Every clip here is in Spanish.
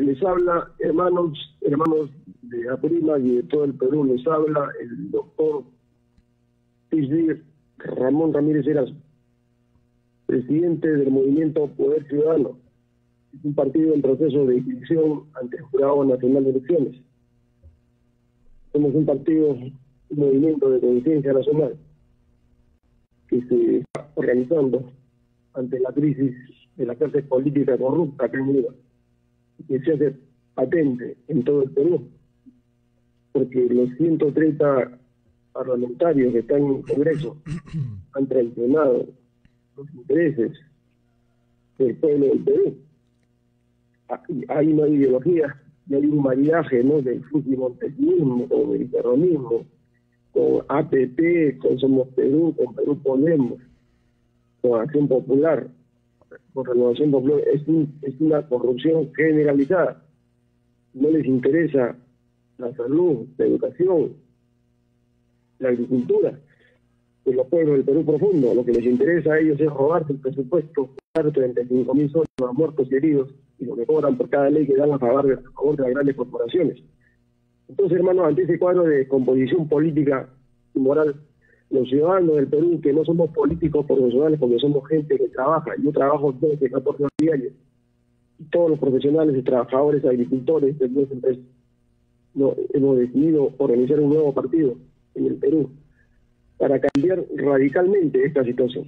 Les habla, hermanos de Apurímac y de todo el Perú, les habla el doctor PhD Ramón Ramírez Erazo, presidente del movimiento Poder Ciudadano, un partido en proceso de inscripción ante el Jurado Nacional de Elecciones. Somos un partido, un movimiento de conciencia nacional que se está organizando ante la crisis de la clase política corrupta que se hace patente en todo el Perú, porque los 130 parlamentarios que están en el Congreso han traicionado los intereses del pueblo del Perú. Hay una ideología y hay un maridaje, ¿no?, del fujimontesismo, con el peronismo, con APP, con Somos Perú, con Perú Podemos, con Acción Popular, con Renovación Popular. Es una corrupción generalizada. No les interesa la salud, la educación, la agricultura de los pueblos del Perú profundo. Lo que les interesa a ellos es robarse el presupuesto, dar 35.000 soles a muertos y heridos, y lo que cobran por cada ley que dan a favor de las grandes corporaciones. Entonces, hermano, ante ese cuadro de composición política y moral, los ciudadanos del Perú, que no somos políticos profesionales porque somos gente que trabaja, yo trabajo 12, 14 horas diarias, y todos los profesionales y trabajadores, agricultores de nuestras empresas, hemos decidido organizar un nuevo partido en el Perú para cambiar radicalmente esta situación.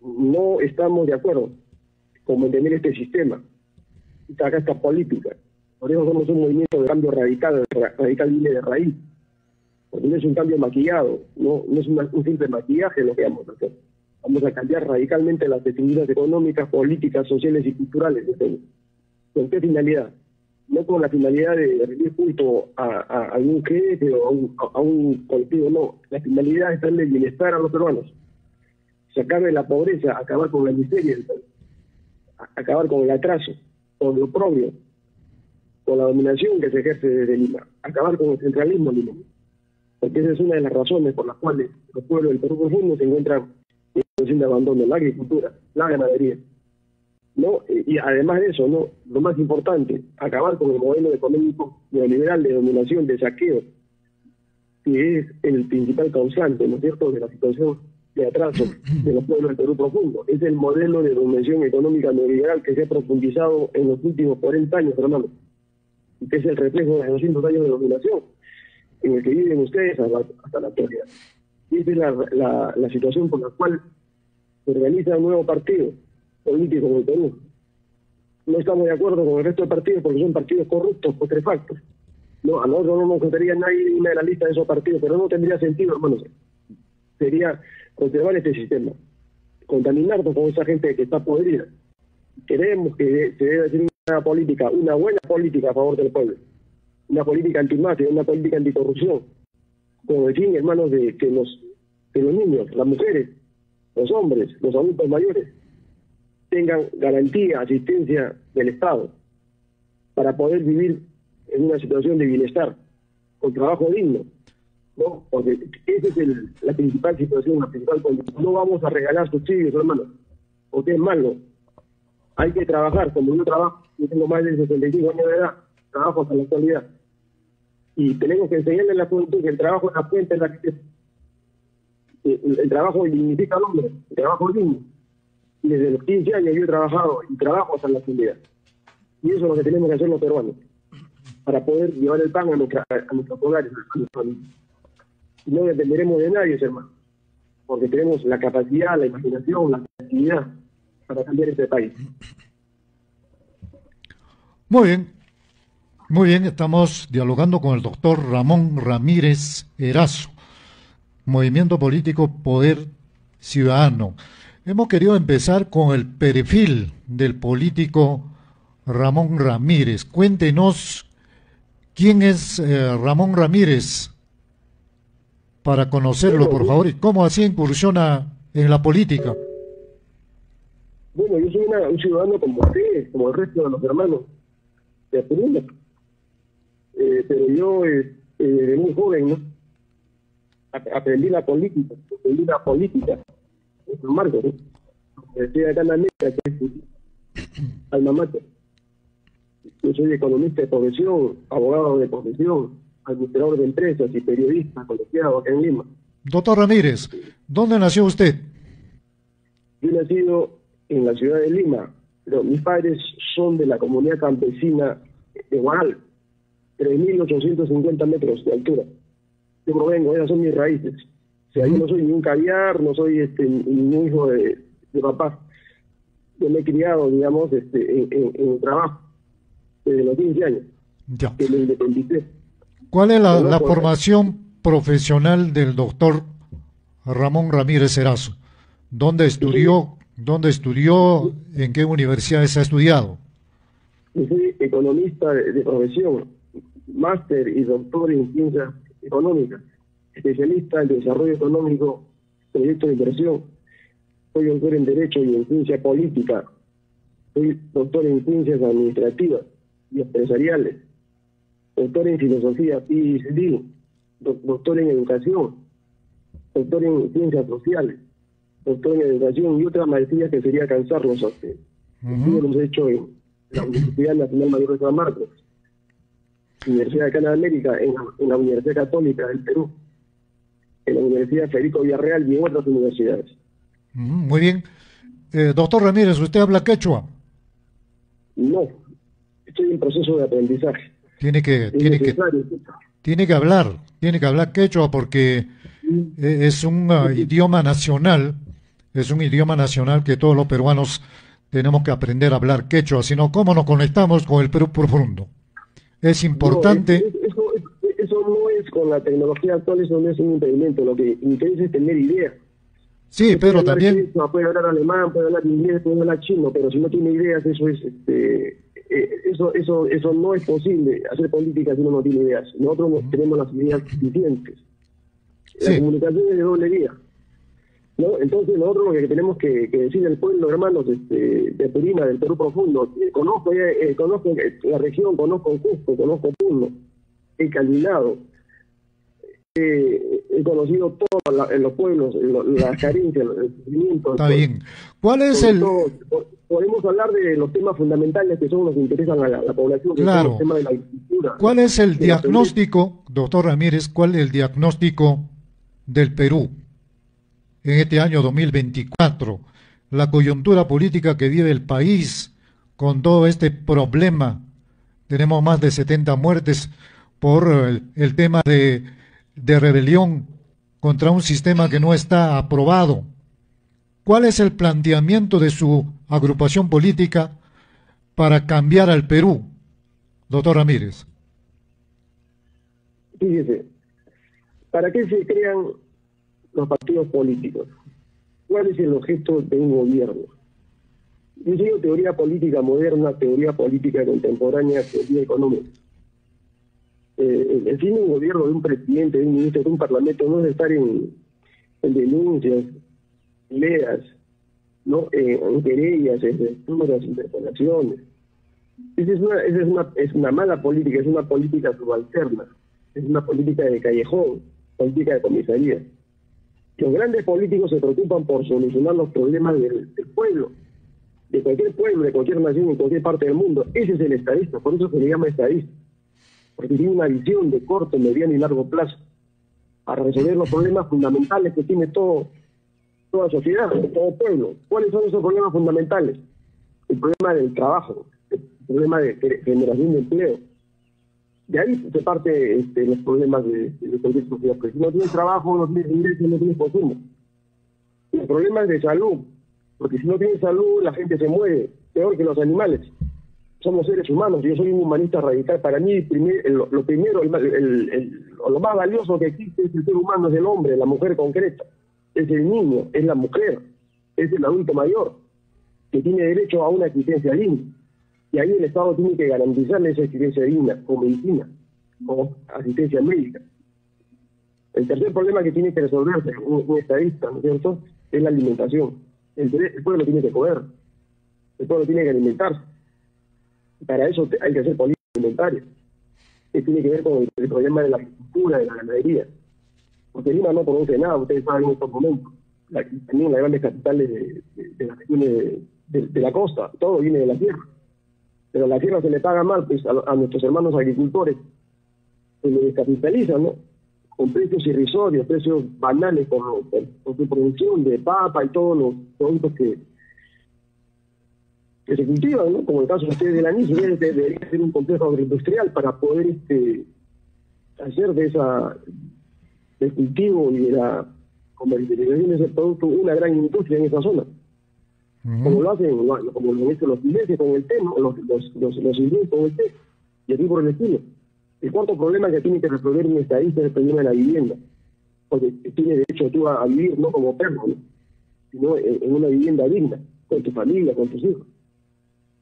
No estamos de acuerdo con mantener este sistema, esta política. Por eso somos un movimiento de cambio radical viene de raíz. Porque no es un cambio maquillado, no es un simple maquillaje lo que vamos a hacer. Vamos a cambiar radicalmente las definidas económicas, políticas, sociales y culturales de Perú. ¿Con qué finalidad? No con la finalidad de rendir culto a algún jefe o a un colectivo, no. La finalidad es darle bienestar a los peruanos. Sacar de la pobreza, acabar con la miseria del Perú, acabar con el atraso, con lo propio, con la dominación que se ejerce desde Lima, acabar con el centralismo limeño. Porque esa es una de las razones por las cuales los pueblos del Perú profundo se encuentran en situación de abandono: la agricultura, la ganadería, ¿no? Y además de eso, ¿no?, lo más importante, acabar con el modelo económico neoliberal de dominación, de saqueo, que es el principal causante, ¿no es cierto?, de la situación de atraso de los pueblos del Perú profundo. Es el modelo de dominación económica neoliberal que se ha profundizado en los últimos 40 años, hermano, y que es el reflejo de 200 años de dominación en el que viven ustedes hasta la actualidad. Y esa es la situación por la cual se organiza un nuevo partido político en el Perú. No estamos de acuerdo con el resto de partidos porque son partidos corruptos, putrefactos. No, a nosotros no nos gustaría nadie en una de las listas de esos partidos, pero no tendría sentido, hermanos. Sería conservar este sistema, contaminarnos con esa gente que está podrida. Queremos que se debe hacer una buena política a favor del pueblo, una política antimafia, una política anticorrupción, con el fin, hermanos, de que los niños, las mujeres, los hombres, los adultos mayores tengan garantía, asistencia del Estado para poder vivir en una situación de bienestar, con trabajo digno, ¿no? Porque esa es la principal situación, la principal condición. No vamos a regalar subsidios, hermanos, porque es malo. Hay que trabajar. Como yo trabajo, yo tengo más de 65 años de edad, trabajo hasta la actualidad, y tenemos que enseñarle a la juventud que el trabajo es la fuente en la que el trabajo dignifica al hombre, el trabajo digno. Y desde los 15 años yo he trabajado y trabajo hasta la actualidad. Y eso es lo que tenemos que hacer los peruanos, para poder llevar el pan a nuestros hogares, a nuestras familias. Y no dependeremos de nadie, hermano, porque tenemos la capacidad, la imaginación, la creatividad para cambiar este país. Muy bien, estamos dialogando con el doctor Ramón Ramírez Erazo, Movimiento Político Poder Ciudadano. Hemos querido empezar con el perfil del político Ramón Ramírez. Cuéntenos quién es Ramón Ramírez, para conocerlo, por favor, y cómo así incursiona en la política. Bueno, yo soy un ciudadano como usted, como el resto de los hermanos de Apurímac. Pero yo, de muy joven, ¿no?, aprendí la política, en San Marcos, ¿no? Estoy acá en la meta, que es alma mater. Yo soy economista de profesión, abogado de profesión, administrador de empresas y periodista colegiado acá en Lima. Doctor Ramírez, ¿dónde nació usted? Yo he nacido en la ciudad de Lima, pero mis padres son de la comunidad campesina de Huaral, 3.850 metros de altura. Yo provengo, esas son mis raíces. O sea, yo no soy ni un caviar, no soy ni un hijo de papá. Yo me he criado, digamos, en trabajo desde los 15 años, Ya. que me independicé. ¿Cuál es la formación profesional del doctor Ramón Ramírez Erazo? ¿Dónde estudió? ¿En qué universidades ha estudiado? Yo soy economista de profesión, máster y doctor en ciencias económicas, especialista en desarrollo económico, proyectos de inversión. Soy doctor en Derecho y en Ciencia Política. Soy doctor en Ciencias Administrativas y Empresariales. Doctor en Filosofía, PhD. Doctor en Educación. Doctor en Ciencias Sociales. Doctor en Educación y otras maestrías que sería cansarlos a ustedes. Yo los he hecho en la Universidad Nacional Mayor de San Marcos, Universidad de América, en la Universidad Católica del Perú, en la Universidad Federico Villarreal y en otras universidades. Muy bien. Doctor Ramírez, ¿usted habla quechua? No, estoy en proceso de aprendizaje. Tiene que hablar quechua porque es un idioma nacional, que todos los peruanos tenemos que aprender a hablar quechua, sino cómo nos conectamos con el Perú profundo. Es importante. No, eso no es con la tecnología actual, eso no es un impedimento. Lo que interesa es tener ideas. Sí, pero también... Quechua, puede hablar alemán, puede hablar inglés, puede hablar chino, pero si no tiene ideas, eso es... Eso no es posible, hacer política si uno no tiene ideas. Nosotros no tenemos las ideas suficientes. La comunicación es de doble vía, ¿no? Entonces nosotros lo que tenemos que decir al pueblo, hermanos, de Apurímac, del Perú profundo, conozco la región, conozco Cusco, conozco Puno, he caminado, he conocido todos los pueblos, las carencias, los sufrimientos. Está bien. ¿Cuál es podemos hablar de los temas fundamentales que son los que interesan a la población, que claro, son los temas de la agricultura. ¿Cuál es el diagnóstico, doctor Ramírez, cuál es el diagnóstico del Perú en este año 2024? La coyuntura política que vive el país con todo este problema. Tenemos más de 70 muertes por el tema de rebelión contra un sistema que no está aprobado. ¿Cuál es el planteamiento de su agrupación política para cambiar al Perú, doctor Ramírez? Fíjese, ¿para qué se crean los partidos políticos? ¿Cuál es el objeto de un gobierno? Yo digo teoría política moderna, teoría política contemporánea, teoría económica. El fin de un gobierno, de un presidente, de un ministro, de un parlamento, no es estar en denuncias, peleas, ¿no? En querellas, en lecturas, interpelaciones. Esa es una mala política, es una política subalterna, es una política de callejón, política de comisaría. Los grandes políticos se preocupan por solucionar los problemas del pueblo, de cualquier nación, en cualquier parte del mundo. Ese es el estadista, por eso se le llama estadista, porque tiene una visión de corto, mediano y largo plazo para resolver los problemas fundamentales que tiene toda sociedad, todo pueblo. ¿Cuáles son esos problemas fundamentales? El problema del trabajo, el problema de generación de empleo. De ahí se parte los problemas de cualquier sociedad. Porque si no tienes trabajo, no tienes ingresos, no tienes consumo. Los problemas de salud, porque si no tienes salud, la gente se muere, peor que los animales. Somos seres humanos, yo soy un humanista radical. Para mí, lo primero, lo más valioso que existe es el ser humano, es el hombre, la mujer concreta. Es el niño, es la mujer, es el adulto mayor, que tiene derecho a una existencia digna. Y ahí el Estado tiene que garantizarle esa existencia digna, con medicina, con asistencia médica. El tercer problema que tiene que resolverse un estadista, ¿no es cierto?, es la alimentación. El pueblo tiene que comer, el pueblo tiene que alimentarse. Para eso hay que hacer política alimentaria, que tiene que ver con el problema de la agricultura, de la ganadería. Porque Lima no produce nada, ustedes saben en estos momentos. También las grandes capitales de las regiones de la costa, todo viene de la tierra. pero a la tierra se le paga mal pues a nuestros hermanos agricultores, se le descapitalizan, ¿no? Con precios irrisorios, precios banales por su producción de papa y todos los productos que se cultivan, ¿no? Como el caso de ustedes del anís, debería ser un complejo agroindustrial para poder hacer del cultivo y de la comercialización de ese producto una gran industria en esa zona. Como lo hacen, como lo han hecho los ingleses con el té, ¿no? Los ingleses con el té, y así por el estilo. El cuarto problema que tiene que resolver un estadista es el problema de la vivienda, porque tiene derecho tú a vivir no como perro, ¿no? Sino en una vivienda digna, con tu familia, con tus hijos,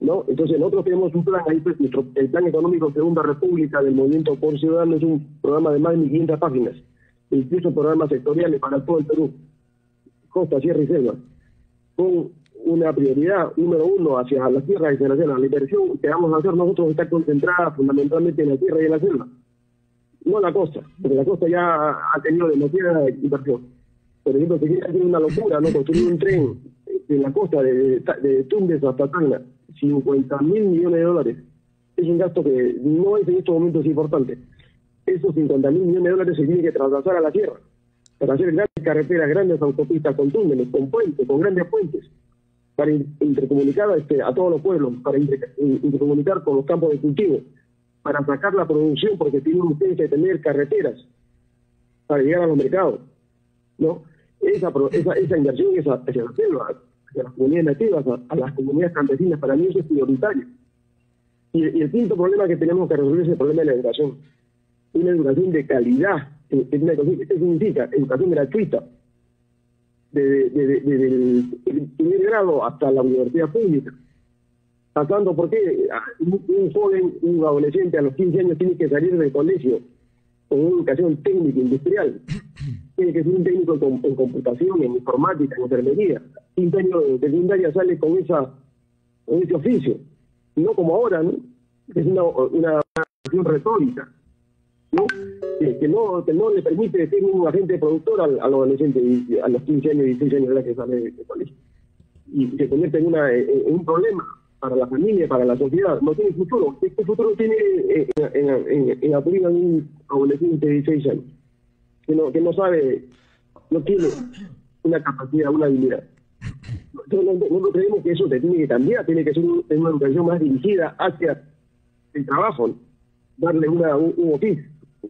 ¿no? Entonces nosotros tenemos un plan ahí, pues, el Plan Económico Segunda República del Movimiento por Ciudadanos es un programa de más de 1.500 páginas, incluso programas sectoriales para todo el Perú, costa, sierra y selva, con una prioridad número uno hacia las tierras y hacia la selva. La inversión que vamos a hacer nosotros está concentrada fundamentalmente en la tierra y en la selva, no en la costa, porque la costa ya ha tenido demasiada inversión. Por ejemplo, se quiere hacer una locura, ¿no? Construir un tren en la costa de Tumbes hasta Tacna, 50.000 millones de dólares. Es un gasto que no es en estos momentos importante. Esos 50.000 millones de dólares se tienen que trasladar a la tierra para hacer grandes carreteras, grandes autopistas con túneles, con puentes, con grandes puentes, para intercomunicar a todos los pueblos, para intercomunicar con los campos de cultivo, para sacar la producción, porque tienen ustedes que tener carreteras para llegar a los mercados, ¿no? Esa inversión es hacia la selva, hacia las comunidades nativas, a las comunidades campesinas. Para mí eso es prioritario. Y el quinto problema que tenemos que resolver es el problema de la educación. Una educación de calidad. ¿Qué significa? Educación gratuita. Desde el primer grado hasta la universidad pública. Pasando porque un joven, un adolescente a los 15 años tiene que salir del colegio con una educación técnica industrial. Tiene que ser un técnico en computación, en informática, en enfermería. 15 años de secundaria sale con ese oficio. No como ahora, ¿no? Es una educación retórica, ¿no? Que no le permite ser un agente productor al adolescente a los 15 años, 16 años de edad que sale del colegio. Y se convierte en un problema para la familia, para la sociedad. No tiene futuro. ¿Qué futuro tiene en Apurímac un adolescente de 16 años? Que no sabe, no tiene una capacidad, una habilidad. Nosotros creemos que eso se tiene que cambiar, tiene que ser una educación más dirigida hacia el trabajo, ¿no? Darle un oficio,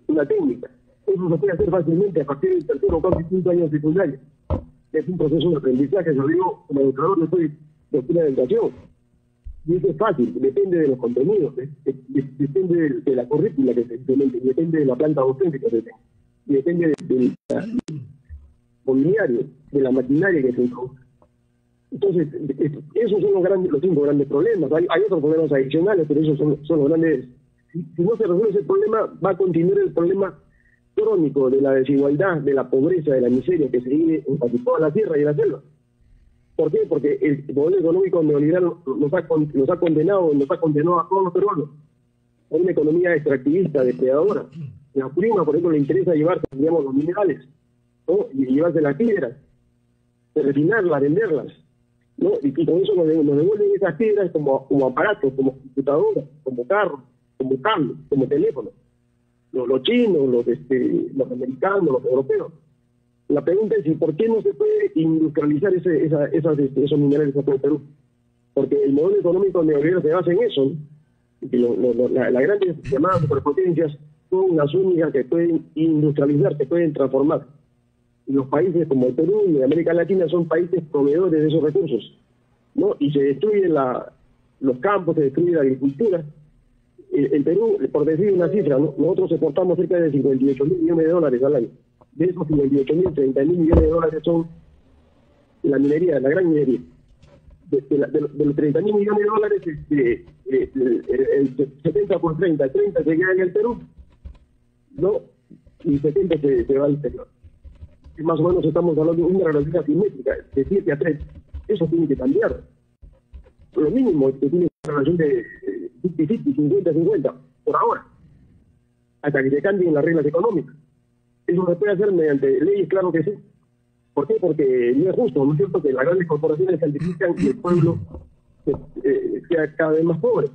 una técnica. Eso se puede hacer fácilmente a partir del tercero o cuarto y quinto año de secundaria. Es un proceso de aprendizaje, yo digo, como educador no soy doctrina de educación. Y eso es fácil, depende de los contenidos, depende de la currícula que se implemente, depende de la planta docente que se tenga, y depende del mobiliario, de la maquinaria que se introduzca. Entonces, esos son los 5 grandes problemas. Hay otros problemas adicionales, pero esos son los grandes. Si no se resuelve ese problema, va a continuar el problema crónico de la desigualdad, de la pobreza, de la miseria que se vive en casi toda la tierra y la selva. ¿Por qué? Porque el modelo económico neoliberal nos ha condenado a todos los peruanos a una economía extractivista, depredadora. En Apurímac, por ejemplo, le interesa llevarse, digamos, los minerales, ¿no? Y llevarse las piedras, refinarlas, venderlas, ¿no? Y con eso nos devuelven esas piedras como aparatos, como computadoras, como carros, como cables, como teléfonos. Los chinos, los americanos, los europeos. La pregunta es: ¿por qué no se puede industrializar esos minerales aquí en Perú? Porque el modelo económico neoliberal se basa en eso, ¿no? Y las grandes llamadas superpotencias son las únicas que pueden industrializar, que pueden transformar. Y los países como el Perú y América Latina son países proveedores de esos recursos, ¿no? Y se destruyen los campos, se destruye la agricultura. En Perú, por decir una cifra, ¿no? Nosotros exportamos cerca de 58.000 millones de dólares al año. De esos 58.000, 30.000 millones de dólares son la minería, la gran minería. De los 30.000 millones de dólares, el 70 por 30 se queda en el Perú, ¿no? Y 70 se va al exterior. Y más o menos estamos hablando de una relación asimétrica, de 7 a 3. Eso tiene que cambiar. Lo mínimo es que tiene una relación de 50-50, 50, por ahora, hasta que se cambien las reglas económicas. Eso se puede hacer mediante leyes, claro que sí. ¿Por qué? Porque no es justo, ¿no es cierto?, que las grandes corporaciones califican y el pueblo sea cada vez más pobre.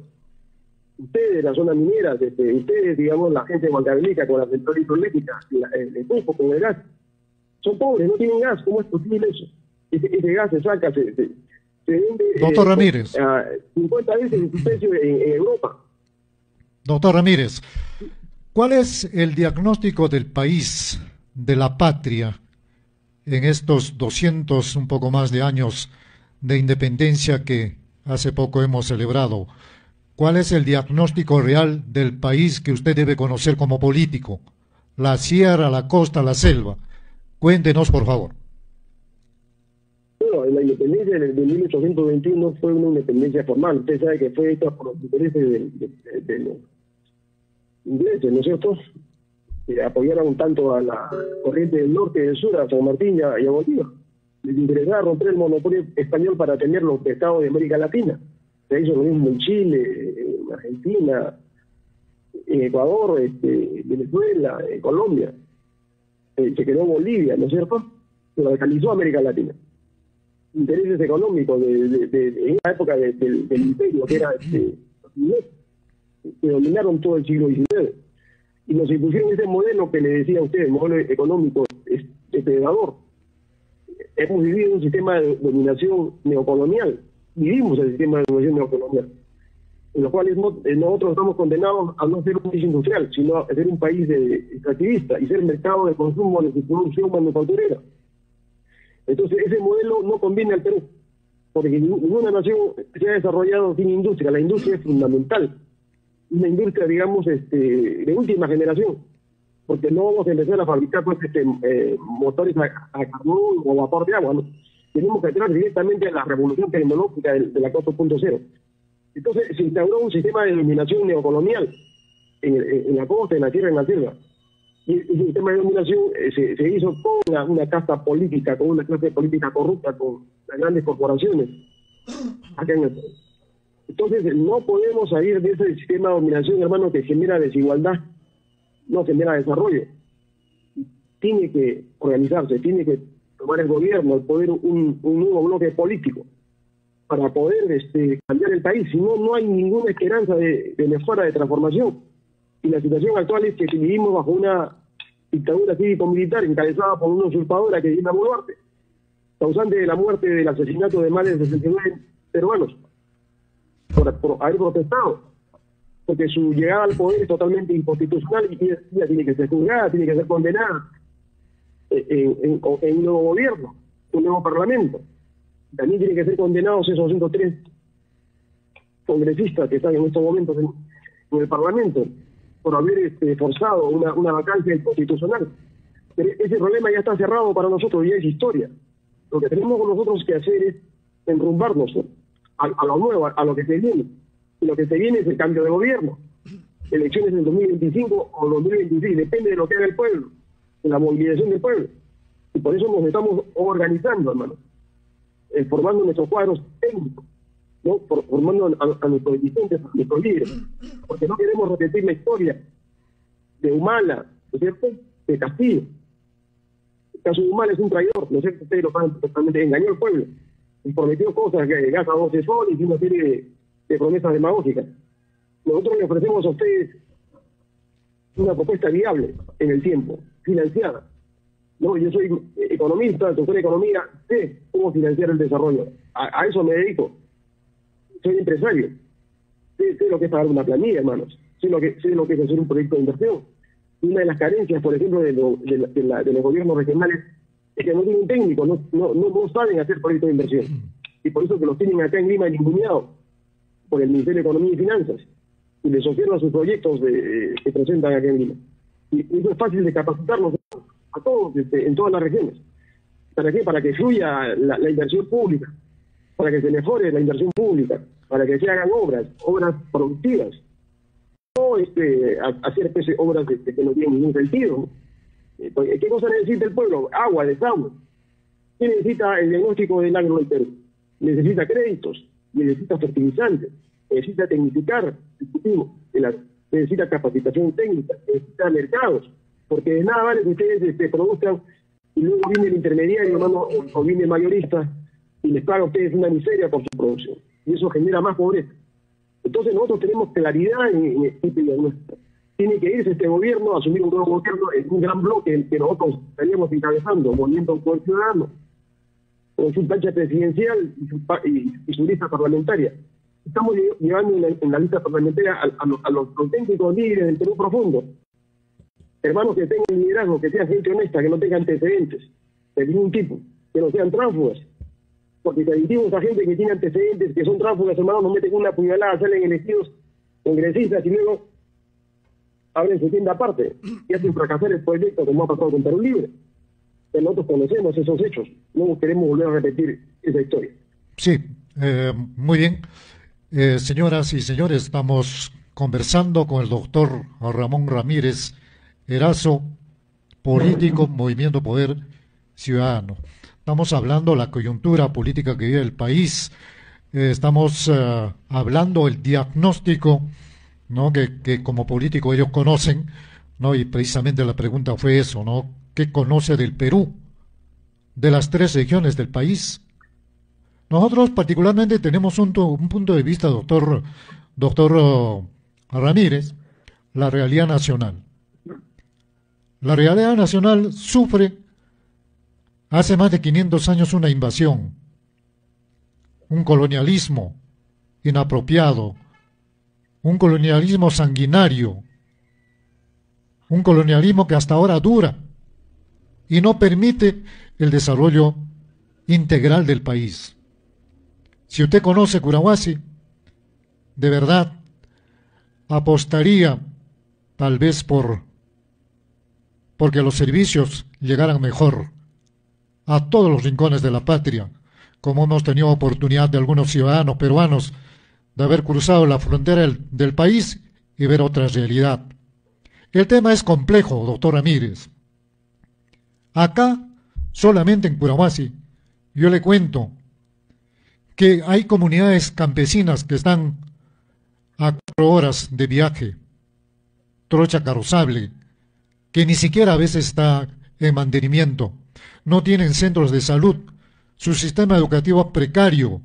ustedes, la zona minera, ustedes, digamos, la gente de Huancavelica con la central hidroeléctrica, el Cusco con el gas, son pobres, no tienen gas. ¿Cómo es posible eso? Ese gas se saca, se vende Doctor Ramírez. 50 veces su precio en Europa. Doctor Ramírez, ¿cuál es el diagnóstico del país, de la patria, en estos 200, un poco más de años de independencia que hace poco hemos celebrado? ¿Cuál es el diagnóstico real del país que usted debe conocer como político? La sierra, la costa, la selva. Cuéntenos, por favor. Bueno, la independencia de 1821 fue una independencia formal. Usted sabe que fue hecha por los intereses de los ingleses, ¿no es cierto? Que apoyaron tanto a la corriente del norte y del sur, a San Martín y a Bolívar. Les interesaba romper el monopolio español para tener los estados de América Latina. Se hizo lo mismo en Chile, en Argentina, en Ecuador, Venezuela, en Colombia. Se quedó Bolivia, ¿no es cierto? Se radicalizó América Latina. Intereses económicos en la época del imperio, que era que dominaron todo el siglo XIX. Y nos impusieron ese modelo que le decía a usted, el modelo económico depredador. Hemos vivido un sistema de dominación neocolonial. Vivimos el sistema de dominación neocolonial, en los cuales nosotros estamos condenados a no ser un país industrial, sino a ser un país extractivista y ser mercado de consumo de su producción manufacturera. Entonces, ese modelo no conviene al Perú, porque ninguna nación se ha desarrollado sin industria. La industria es fundamental. Una industria, digamos, de última generación, porque no vamos a empezar a fabricar pues, motores a carbón o vapor de agua, ¿no? Tenemos que entrar directamente a la revolución tecnológica de la 4.0. Entonces, se instauró un sistema de dominación neocolonial en la costa, en la tierra, en la selva. Y ese sistema de dominación se hizo con una casta política, con una clase política corrupta, con las grandes corporaciones acá en el país. Entonces, no podemos salir de ese sistema de dominación, hermano, que genera desigualdad, no genera desarrollo. Tiene que organizarse, tiene que tomar el gobierno, el poder, un nuevo bloque político para poder cambiar el país. Si no, no hay ninguna esperanza de mejora, de transformación. Y la situación actual es que vivimos bajo una dictadura cívico-militar encabezada por una usurpadora que es Dina Boluarte, causante de la muerte, del asesinato de más de 69 peruanos, por haber protestado, porque su llegada al poder es totalmente inconstitucional y ella tiene que ser juzgada, tiene que ser condenada en un nuevo gobierno, un nuevo parlamento. También tienen que ser condenados esos 103 congresistas que están en estos momentos en el parlamento por haber forzado una vacancia constitucional. Pero ese problema ya está cerrado para nosotros, ya es historia. Lo que tenemos nosotros que hacer es enrumbarnos, ¿no?, a lo nuevo, a lo que se viene. Y lo que se viene es el cambio de gobierno. Elecciones en 2025 o 2026, depende de lo que haga el pueblo, de la movilización del pueblo. Y por eso nos estamos organizando, hermano, formando nuestros cuadros técnicos, ¿no?, formando a nuestros dirigentes, a nuestros líderes, porque no queremos repetir la historia de Humala, ¿no es cierto?, de Castillo. El caso de Humala es un traidor, ¿no es cierto?, ustedes lo saben perfectamente, engañó al pueblo, y prometió cosas, gas a 12 soles y una serie de promesas demagógicas. Nosotros le ofrecemos a ustedes una propuesta viable en el tiempo, financiada. No, yo soy economista, doctor de economía, sé cómo financiar el desarrollo. A eso me dedico. Soy empresario. Sé lo que es pagar una planilla, hermanos. Sé lo que es hacer un proyecto de inversión. Y una de las carencias, por ejemplo, de los gobiernos regionales es que no tienen técnicos, no saben hacer proyectos de inversión. Y por eso que los tienen acá en Lima ninguneados por el Ministerio de Economía y Finanzas. Y les observan sus proyectos que presentan acá en Lima. Y eso es fácil de capacitarlos a todos, en todas las regiones. ¿Para qué? Para que fluya la inversión pública, para que se mejore la inversión pública, para que se hagan obras productivas. No hacer obras que no tienen ningún sentido. ¿Qué cosa necesita el pueblo? Agua, desagüe. ¿Qué necesita el diagnóstico del agro del Perú? Necesita créditos, necesita fertilizantes, necesita tecnificar el cultivo, necesita capacitación técnica, necesita mercados, porque de nada vale que ustedes produzcan y luego viene el intermediario, hermano, o viene el mayorista y les paga a ustedes una miseria por su producción. Y eso genera más pobreza. Entonces nosotros tenemos claridad en este diagnóstico. Tiene que irse este gobierno, asumir un nuevo gobierno en un gran bloque que nosotros estaríamos encabezando, Movimiento Poder Ciudadano, con su plancha presidencial y su lista parlamentaria. Estamos llevando en la lista parlamentaria a los auténticos líderes del Perú profundo. Hermanos que tengan liderazgo, que sean gente honesta, que no tengan antecedentes de ningún tipo, que no sean tránsfugas. Porque si aditivos a gente que tiene antecedentes, que son tránsfugas, hermanos, nos meten una puñalada, salen elegidos congresistas y luego abren su tienda aparte y hacen fracasar el proyecto como ha pasado con Perú Libre. Pero nosotros conocemos esos hechos, no queremos volver a repetir esa historia. Sí, muy bien. Señoras y señores, estamos conversando con el doctor Ramón Ramírez Erazo, político, Movimiento Poder Ciudadano. Estamos hablando de la coyuntura política que vive el país, estamos hablando del diagnóstico, ¿no?, que como político ellos conocen, ¿no? Y precisamente la pregunta fue eso, ¿no? ¿Qué conoce del Perú, de las 3 regiones del país? Nosotros particularmente tenemos un punto de vista, doctor Ramírez, la realidad nacional. La realidad nacional sufre hace más de 500 años una invasión, un colonialismo inapropiado, un colonialismo sanguinario, un colonialismo que hasta ahora dura y no permite el desarrollo integral del país. Si usted conoce Curahuasi, de verdad apostaría tal vez porque los servicios llegaran mejor a todos los rincones de la patria, como hemos tenido oportunidad de algunos ciudadanos peruanos de haber cruzado la frontera del país y ver otra realidad. El tema es complejo, doctor Ramírez. Acá, solamente en Curahuasi, yo le cuento que hay comunidades campesinas que están a 4 horas de viaje, trocha carrozable, que ni siquiera a veces está en mantenimiento, no tienen centros de salud, su sistema educativo es precario,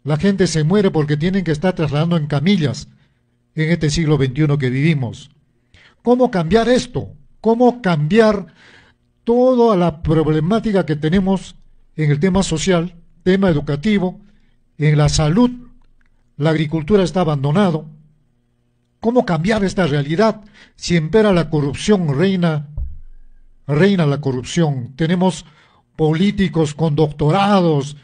la gente se muere porque tienen que estar trasladando en camillas en este siglo XXI que vivimos. ¿Cómo cambiar esto? ¿Cómo cambiar toda la problemática que tenemos en el tema social, tema educativo, en la salud? La agricultura está abandonado. ¿Cómo cambiar esta realidad si impera la corrupción, reina la corrupción? Tenemos políticos con doctorados,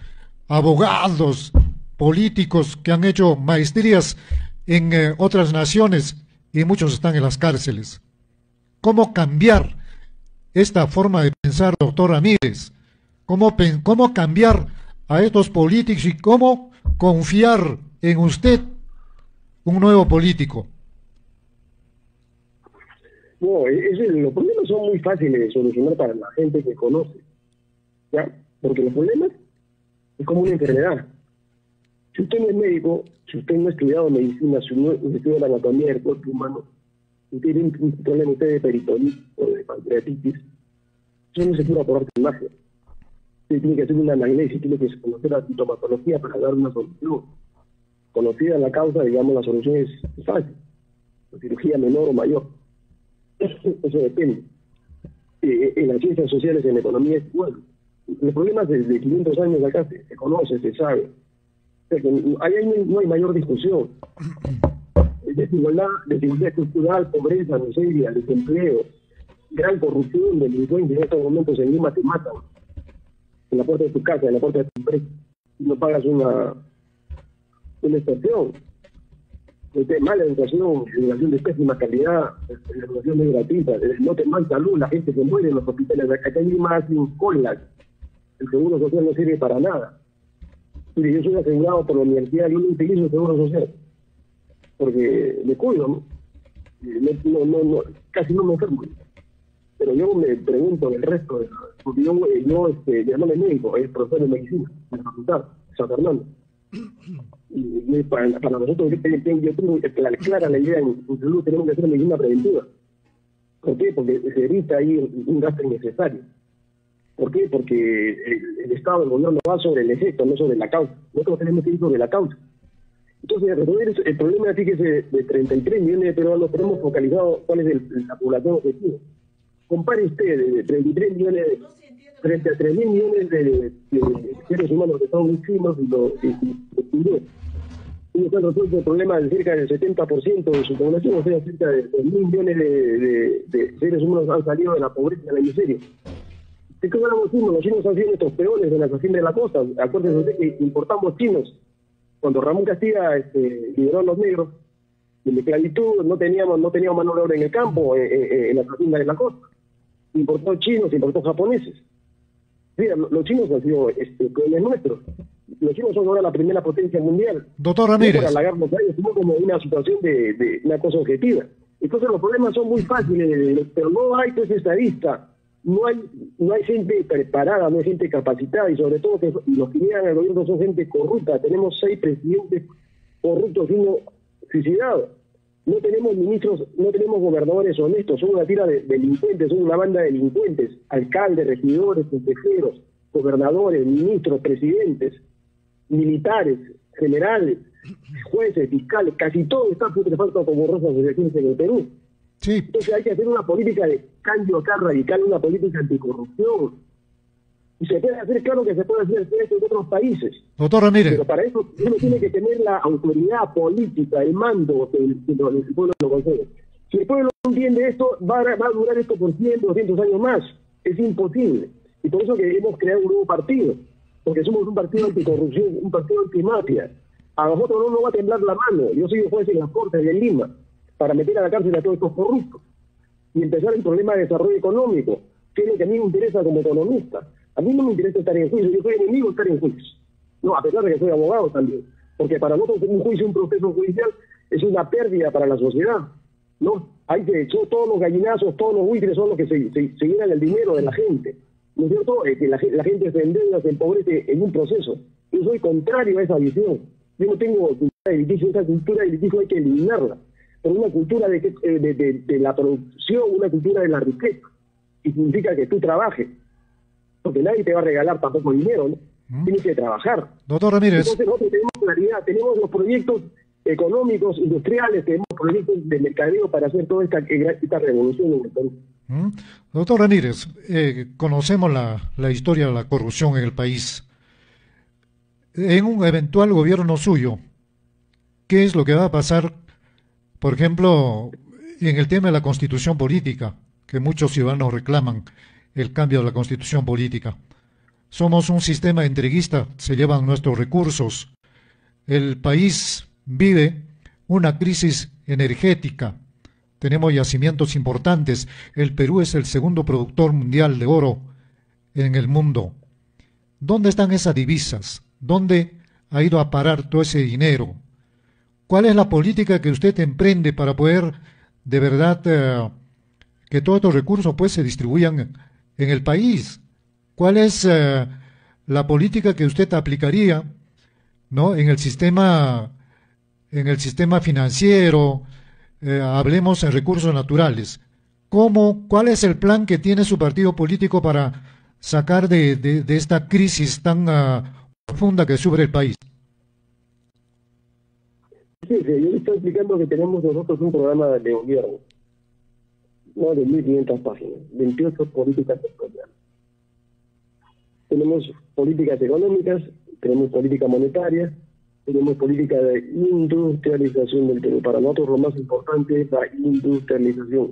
abogados, políticos que han hecho maestrías en otras naciones y muchos están en las cárceles. ¿Cómo cambiar esta forma de pensar, doctor Ramírez? ¿Cómo cambiar a estos políticos y cómo confiar en usted, un nuevo político? No, los problemas son muy fáciles de solucionar para la gente que conoce, ¿ya? Porque los problemas es como una enfermedad. Si usted no es médico, si usted no ha estudiado medicina, si no estudia la anatomía del cuerpo humano, si tiene un problema usted de peritonitis o de pancreatitis, eso no se cura por arte de magia. Usted tiene que hacer una anamnesis, tiene que conocer la sintomatología para dar una solución. Conocida la causa, digamos, la solución es fácil. La cirugía menor o mayor. Eso depende. En las ciencias sociales, en la economía es igual. Los problemas desde 500 años acá se conoce, se sabe. Ahí no hay mayor discusión. Desigualdad estructural, pobreza, miseria, desempleo, gran corrupción, delincuencia. En estos momentos en Lima te matan. En la puerta de tu casa, en la puerta de tu empresa. Y no pagas una extorsión. Mala educación de pésima calidad, la educación es gratuita, no te mal salud, la gente se muere en los hospitales. Acá en Lima hacen colas, el seguro social no sirve para nada. Mire, yo soy asegurado por la universidad, yo no utilizo el seguro social, porque me cuido, ¿no? Casi no me enfermo. Pero yo me pregunto del resto, porque yo ya no me médico, es profesor de medicina, en la facultad, San Fernando. Y para nosotros, yo tengo clara la idea, en salud tenemos que hacer medicina preventiva. ¿Por qué? Porque se evita ahí un gasto innecesario. ¿Por qué? Porque el Estado, el gobierno va sobre el efecto, no sobre la causa. Nosotros tenemos que ir sobre la causa. Entonces, resolver el problema, fíjese, de 33 millones de peruanos, tenemos focalizado cuál es la población objetivo. Compare usted de 33 millones frente a 3.000 millones de seres humanos que son víctimas y los ellos han resuelto el problema de cerca del 70% de su población, o sea, cerca de 1.000 millones de seres humanos han salido de la pobreza y de la miseria. ¿De qué hablamos chinos? Los chinos han sido nuestros peones en la cuestión de la costa. Acuérdense usted que importamos chinos. Cuando Ramón Castilla liberó a los negros, en la esclavitud no teníamos mano de obra en el campo, en la hacienda de la costa. Importó chinos, importó japoneses. Mira, los chinos han sido peones nuestros. Los chinos son ahora la primera potencia mundial. Doctor Ramírez. No para halagar los años, sino como una situación de una cosa objetiva. Entonces los problemas son muy fáciles, pero no hay pues estadista, no hay gente preparada, no hay gente capacitada, y sobre todo que los que llegan al gobierno son gente corrupta. Tenemos 6 presidentes corruptos y uno suicidado. No tenemos ministros, no tenemos gobernadores honestos, son una tira de delincuentes, son una banda de delincuentes, alcaldes, regidores, consejeros, gobernadores, ministros, presidentes, militares, generales, jueces, fiscales, casi todo está putrefacto como rosas de en el Perú. Sí. Entonces hay que hacer una política de cambio acá radical, una política anticorrupción. Y se puede hacer, claro que se puede hacer esto en otros países. Doctor Ramírez. Pero para eso uno tiene que tener la autoridad política, el mando del pueblo lo concede. Si el pueblo no entiende esto, va a durar esto por 100, 200 años más. Es imposible. Y por eso que hemos creado un nuevo partido. Porque somos un partido anticorrupción, un partido antimafia. A nosotros no nos va a temblar la mano. Yo soy juez en las Cortes de Lima para meter a la cárcel a todos estos corruptos y empezar el problema de desarrollo económico, que es lo que a mí me interesa como economista. A mí no me interesa estar en juicio, yo soy enemigo de estar en juicio. No, a pesar de que soy abogado también. Porque para nosotros un juicio, un proceso judicial, es una pérdida para la sociedad. ¿No? Hay que echar todos los gallinazos, todos los buitres son los que se llenan el dinero de la gente. ¿No es cierto? Que la gente se endeuda, se empobrece en un proceso. Yo soy contrario a esa visión. Yo no tengo cultura de litigio, esa cultura de litigio hay que eliminarla. Por una cultura de la producción, una cultura de la riqueza. Y significa que tú trabajes. Porque nadie te va a regalar tampoco dinero, ¿no? Tienes que trabajar. Doctor Ramírez. Entonces nosotros tenemos claridad, tenemos los proyectos económicos, industriales, tenemos proyectos de mercadeo para hacer toda esta revolución en el Perú. Doctor Ramírez, conocemos la historia de la corrupción en el país. En un eventual gobierno suyo, ¿qué es lo que va a pasar, por ejemplo, en el tema de la constitución política, que muchos ciudadanos reclaman el cambio de la constitución política? Somos un sistema entreguista, se llevan nuestros recursos. El país vive una crisis energética. Tenemos yacimientos importantes. El Perú es el segundo productor mundial de oro en el mundo. ¿Dónde están esas divisas? ¿Dónde ha ido a parar todo ese dinero? ¿Cuál es la política que usted emprende para poder, de verdad, que todos estos recursos pues se distribuyan en el país? ¿Cuál es la política que usted aplicaría, ¿no?, en el sistema financiero? Hablemos en recursos naturales. ¿Cuál es el plan que tiene su partido político para sacar de esta crisis tan profunda que sufre el país? Sí, yo le estoy explicando que tenemos nosotros un programa de gobierno, no de 1.500 páginas, 28 políticas sectoriales. Tenemos políticas económicas, tenemos política monetaria, tenemos política de industrialización del Perú. Para nosotros lo más importante es la industrialización.